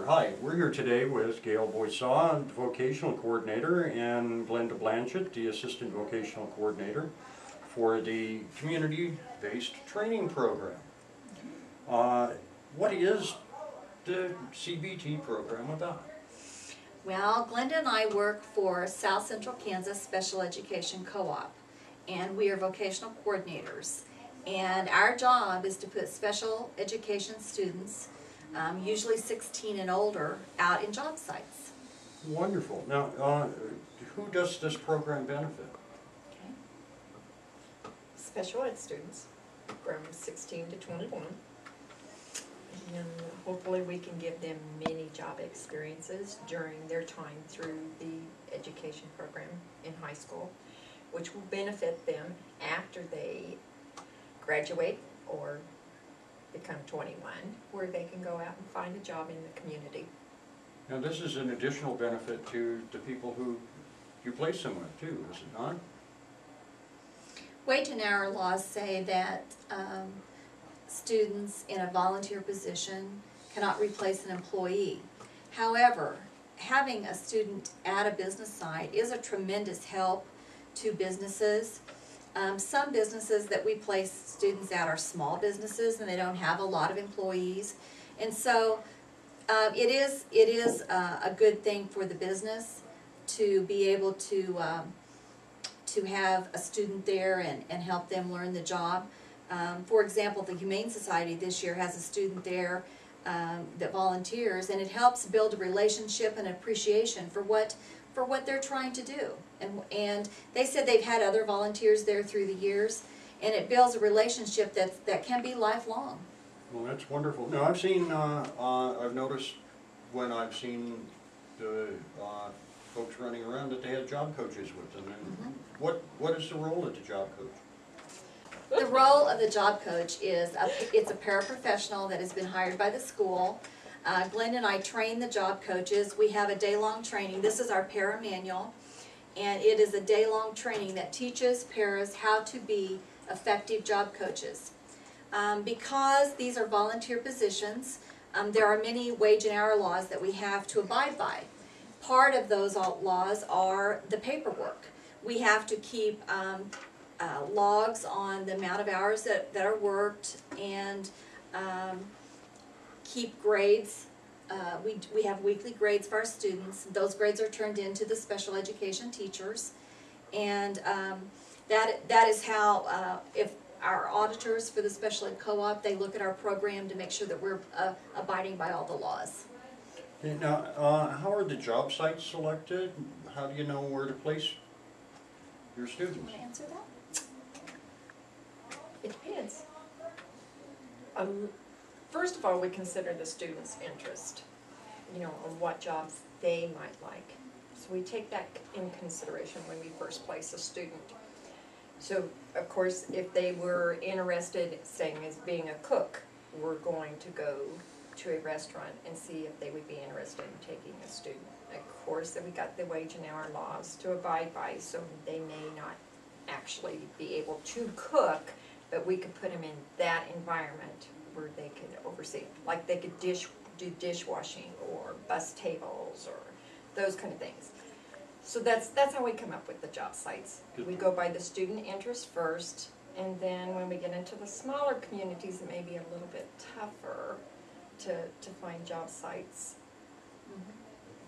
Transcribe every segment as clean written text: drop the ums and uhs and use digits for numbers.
Hi, we're here today with Gail Boysaw, Vocational Coordinator, and Glenda Blanchett, the Assistant Vocational Coordinator for the Community-Based Training Program. What is the CBT program about? Well, Glenda and I work for South Central Kansas Special Education Co-op, and we are vocational coordinators. And our job is to put special education students, usually 16 and older, out in job sites. Wonderful. Now, who does this program benefit? Okay. Special ed students from 16 to 21. And hopefully we can give them many job experiences during their time through the education program in high school, which will benefit them after they graduate or become 21, where they can go out and find a job in the community. Now, this is an additional benefit to the people who you place them with, too, is it not? Wage and hour laws say that students in a volunteer position cannot replace an employee. However, having a student at a business site is a tremendous help to businesses. Some businesses that we place students at are small businesses and they don't have a lot of employees. And so it is a good thing for the business to be able to have a student there and help them learn the job. For example, the Humane Society this year has a student there that volunteers, and it helps build a relationship and appreciation for what they're trying to do. And they said they've had other volunteers there through the years, and it builds a relationship that can be lifelong. Well, that's wonderful. Now, I've noticed when I've seen the folks running around that they had job coaches with them. And what is the role of the job coach? The role of the job coach is it's a paraprofessional that has been hired by the school. Glenn and I train the job coaches. We have a day-long training. This is our para manual, and it is a day-long training that teaches paras how to be effective job coaches. Because these are volunteer positions, there are many wage and hour laws that we have to abide by. Part of those laws are the paperwork. We have to keep logs on the amount of hours that are worked, and keep grades. We have weekly grades for our students. Those grades are turned in to the special education teachers, and that is how, if our auditors for the special ed co-op, they look at our program to make sure that we're abiding by all the laws. Okay, now, how are the job sites selected? How do you know where to place your students? Want to answer that? It depends. First of all, we consider the student's interest, on what jobs they might like. So we take that in consideration when we first place a student. So, of course, if they were interested, saying as being a cook, we're going to go to a restaurant and see if they would be interested in taking a student. Of course, then we got the wage and hour laws to abide by, so they may not actually be able to cook, but we could put them in that environment where they could oversee, like they could do dishwashing or bus tables or those kind of things. So that's how we come up with the job sites. We go by the student interest first, and then when we get into the smaller communities, it may be a little bit tougher to find job sites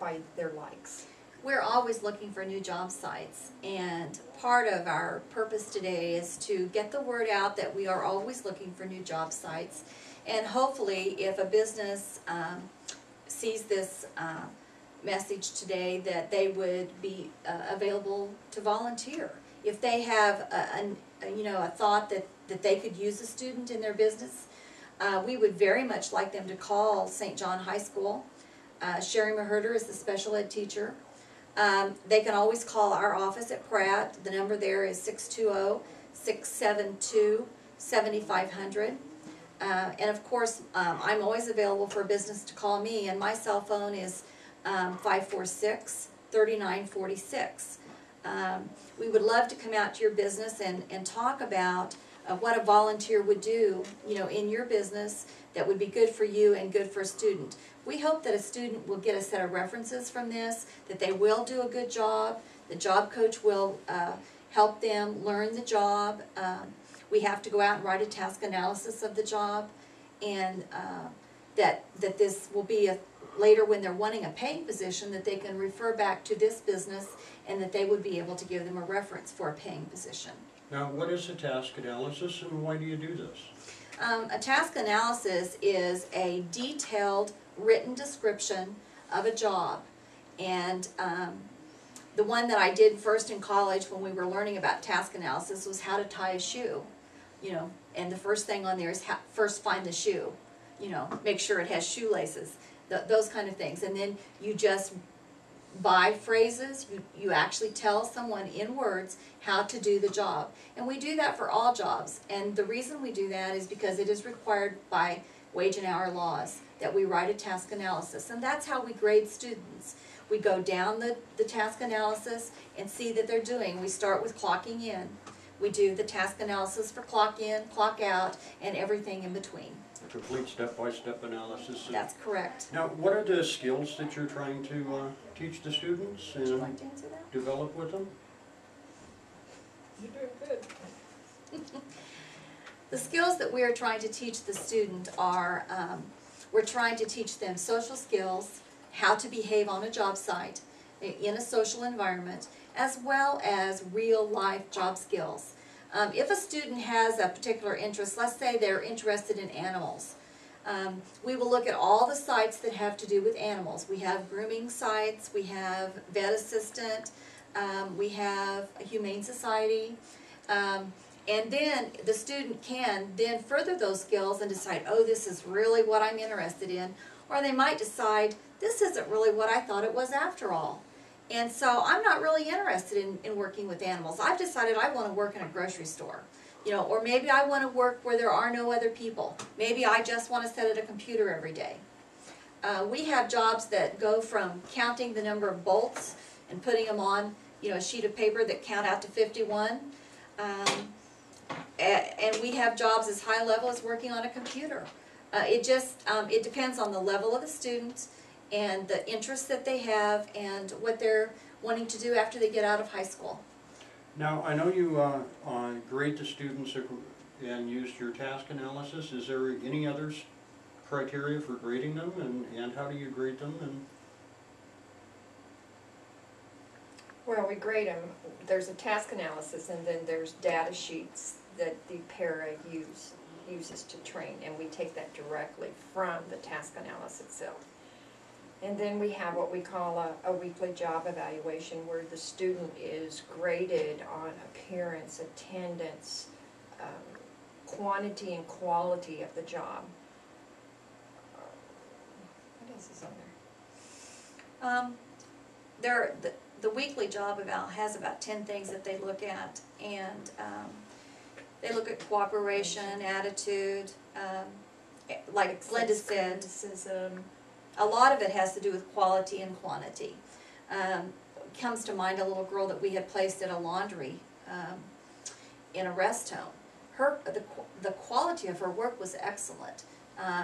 by their likes. We're always looking for new job sites, and part of our purpose today is to get the word out that we are always looking for new job sites, and hopefully if a business sees this message today, that they would be available to volunteer. If they have a thought that they could use a student in their business, we would very much like them to call St. John High School. Sherry Maherter is the special ed teacher. They can always call our office at Pratt. The number there is 620-672-7500. And of course, I'm always available for a business to call me, and my cell phone is 546-3946. We would love to come out to your business and talk about what a volunteer would do, in your business that would be good for you and good for a student. We hope that a student will get a set of references from this, that they will do a good job, the job coach will help them learn the job. We have to go out and write a task analysis of the job, and that this will be later when they're wanting a paying position, that they can refer back to this business and that they would be able to give them a reference for a paying position. Now, what is a task analysis and why do you do this? A task analysis is a detailed written description of a job, and the one that I did first in college when we were learning about task analysis was how to tie a shoe, you know, and the first thing on there is first find the shoe, you know, make sure it has shoelaces, those kind of things, and then you just by phrases, you actually tell someone in words how to do the job. And we do that for all jobs. And the reason we do that is because it is required by wage and hour laws that we write a task analysis. And that's how we grade students. We go down the task analysis and see that they're doing. We start with clocking in. We do the task analysis for clock in, clock out, and everything in between. A complete step-by-step analysis. That's correct. Now, what are the skills that you're trying to teach the students Would you and like to answer that? develop with them? You're doing good. The skills that we are trying to teach the student are, we're trying to teach them social skills, how to behave on a job site, in a social environment, as well as real life job skills. If a student has a particular interest, let's say they're interested in animals, we will look at all the sites that have to do with animals. We have grooming sites, we have vet assistant, we have a humane society, and then the student can then further those skills and decide, oh, this is really what I'm interested in, or they might decide, this isn't really what I thought it was after all. And so I'm not really interested in working with animals. I've decided I want to work in a grocery store. You know, or maybe I want to work where there are no other people. Maybe I just want to sit at a computer every day. We have jobs that go from counting the number of bolts and putting them on, you know, a sheet of paper that count out to 51. And we have jobs as high level as working on a computer. It depends on the level of the student and the interests that they have and what they're wanting to do after they get out of high school. Now, I know you grade the students and used your task analysis. Is there any other criteria for grading them, and how do you grade them? And Well, we grade them. There's a task analysis, and then there's data sheets that the para uses to train, and we take that directly from the task analysis itself. And then we have what we call a weekly job evaluation, where the student is graded on appearance, attendance, quantity and quality of the job. What else is on there? The weekly job eval has about 10 things that they look at, and they look at cooperation, attitude, like Glenda said. Criticism. A lot of it has to do with quality and quantity. Comes to mind a little girl that we had placed at a laundry in a rest home. The quality of her work was excellent.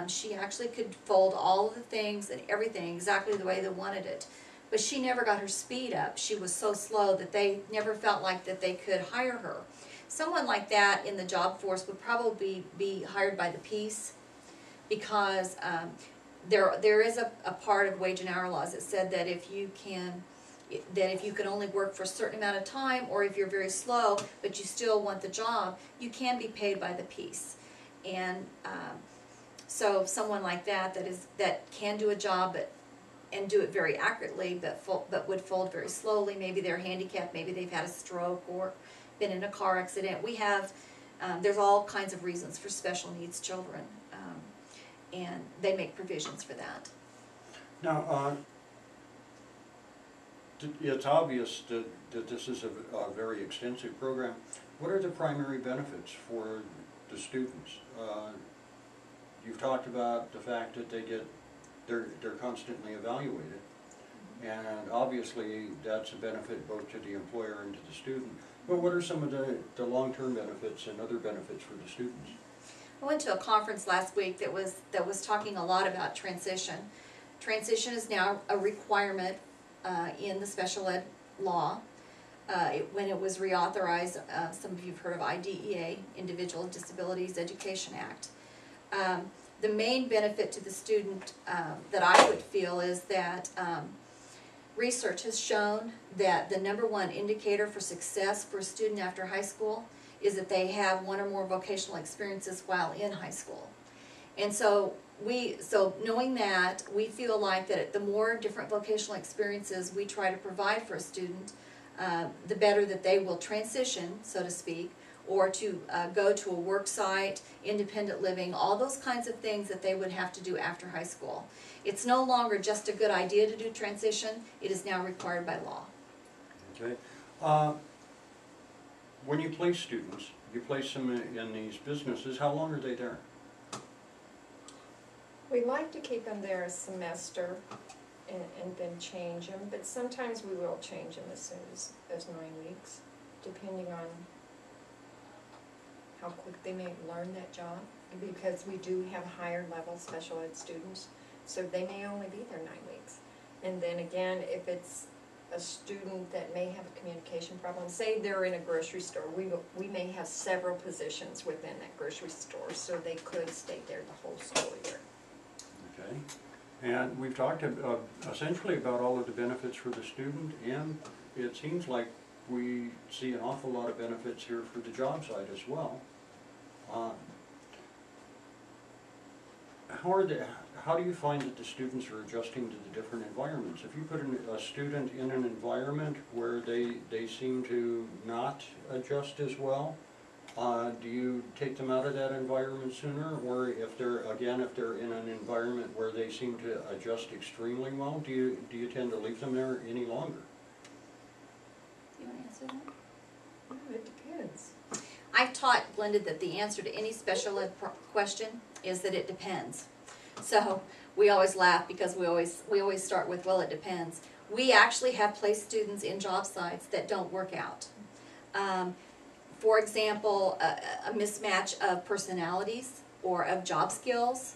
She actually could fold all of the things and everything exactly the way they wanted it. But she never got her speed up. She was so slow that they never felt like that they could hire her. Someone like that in the job force would probably be hired by the piece, because there is a part of wage and hour laws that said that if you can only work for a certain amount of time, or if you're very slow but you still want the job, you can be paid by the piece. And so someone like that can do a job and do it very accurately, but would fold very slowly. Maybe they're handicapped, maybe they've had a stroke or been in a car accident. We have there's all kinds of reasons for special needs children. And they make provisions for that. now, it's obvious that this is a very extensive program. What are the primary benefits for the students? You've talked about the fact that they're constantly evaluated, and obviously that's a benefit both to the employer and to the student. But what are some of the long-term benefits and other benefits for the students? I went to a conference last week that was talking a lot about transition. Transition is now a requirement in the special ed law. When it was reauthorized, some of you have heard of IDEA, Individual with Disabilities Education Act. The main benefit to the student that I would feel is that research has shown that the #1 indicator for success for a student after high school is that they have one or more vocational experiences while in high school. And so knowing that, we feel like that the more different vocational experiences we try to provide for a student, the better that they will transition, so to speak, or to go to a work site, independent living, all those kinds of things that they would have to do after high school. It's no longer just a good idea to do transition, it is now required by law. Okay. When you place students, you place them in these businesses, how long are they there? We like to keep them there a semester and then change them, but sometimes we will change them as soon as 9 weeks, depending on how quick they may learn that job, because we do have higher level special ed students, so they may only be there 9 weeks. And then again, if it's a student that may have a communication problem, say they're in a grocery store, we may have several positions within that grocery store, so they could stay there the whole school year. Okay. And we've talked essentially about all of the benefits for the student, and it seems like we see an awful lot of benefits here for the job site as well. How do you find that the students are adjusting to the different environments? If you put a student in an environment where they seem to not adjust as well, do you take them out of that environment sooner? Or if they're in an environment where they seem to adjust extremely well, do you tend to leave them there any longer? You want to answer that? Oh, it depends. I've taught Glenda that the answer to any special ed question is that it depends. So we always laugh because we always start with, well, it depends. We actually have placed students in job sites that don't work out. For example, a mismatch of personalities or of job skills.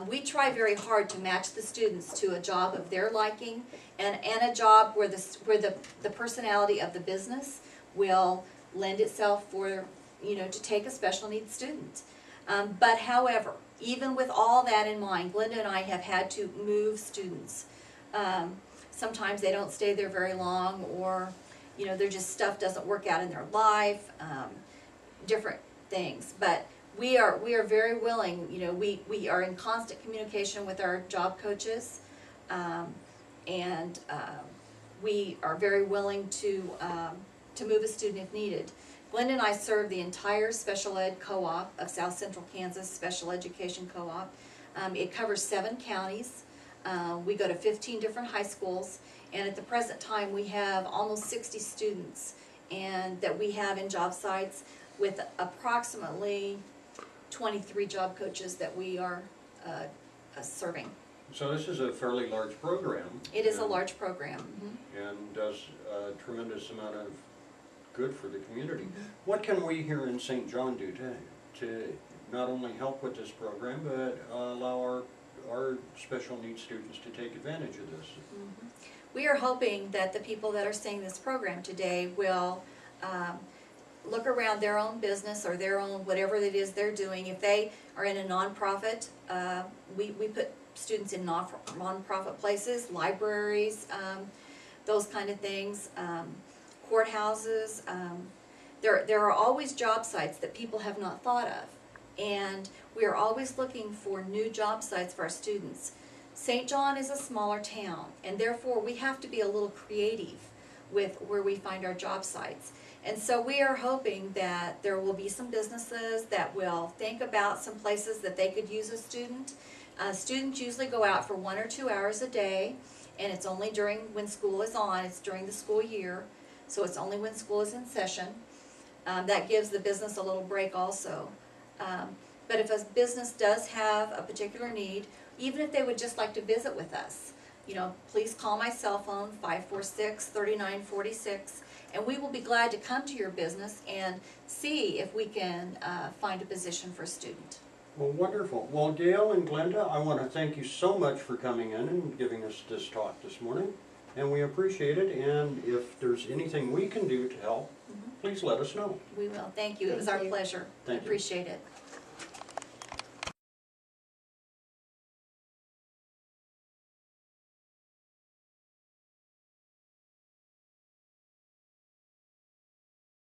We try very hard to match the students to a job of their liking and a job where the personality of the business will lend itself for, to take a special needs student. But however, even with all that in mind, Glenda and I have had to move students. Sometimes they don't stay there very long, or they're just stuff doesn't work out in their life, different things. But we are very willing. We are in constant communication with our job coaches, and we are very willing to move a student if needed. Glenda and I serve the entire special ed co-op of South Central Kansas Special Education Co-op. It covers 7 counties. We go to 15 different high schools, and at the present time we have almost 60 students and that we have in job sites, with approximately 23 job coaches that we are serving. So this is a fairly large program. It is a large program. Mm-hmm. And does a tremendous amount of good for the community. What can we here in St. John do to not only help with this program, but allow our special needs students to take advantage of this? Mm-hmm. We are hoping that the people that are seeing this program today will look around their own business or their own whatever it is they're doing. If they are in a nonprofit, we put students in nonprofit places, libraries, those kind of things. Courthouses. There are always job sites that people have not thought of, and we are always looking for new job sites for our students. St. John is a smaller town, and therefore we have to be a little creative with where we find our job sites. And so we are hoping that there will be some businesses that will think about some places that they could use a student. Students usually go out for 1 or 2 hours a day, and it's only when school is on, it's during the school year. So it's only when school is in session. That gives the business a little break also. But if a business does have a particular need, even if they would just like to visit with us, please call my cell phone, 546-3946, and we will be glad to come to your business and see if we can find a position for a student. Well, wonderful. Well, Gail and Glenda, I want to thank you so much for coming in and giving us this talk this morning. And we appreciate it, and if there's anything we can do to help, please let us know. We will, thank you, it was Thank our you. pleasure. Thank you. Appreciate it.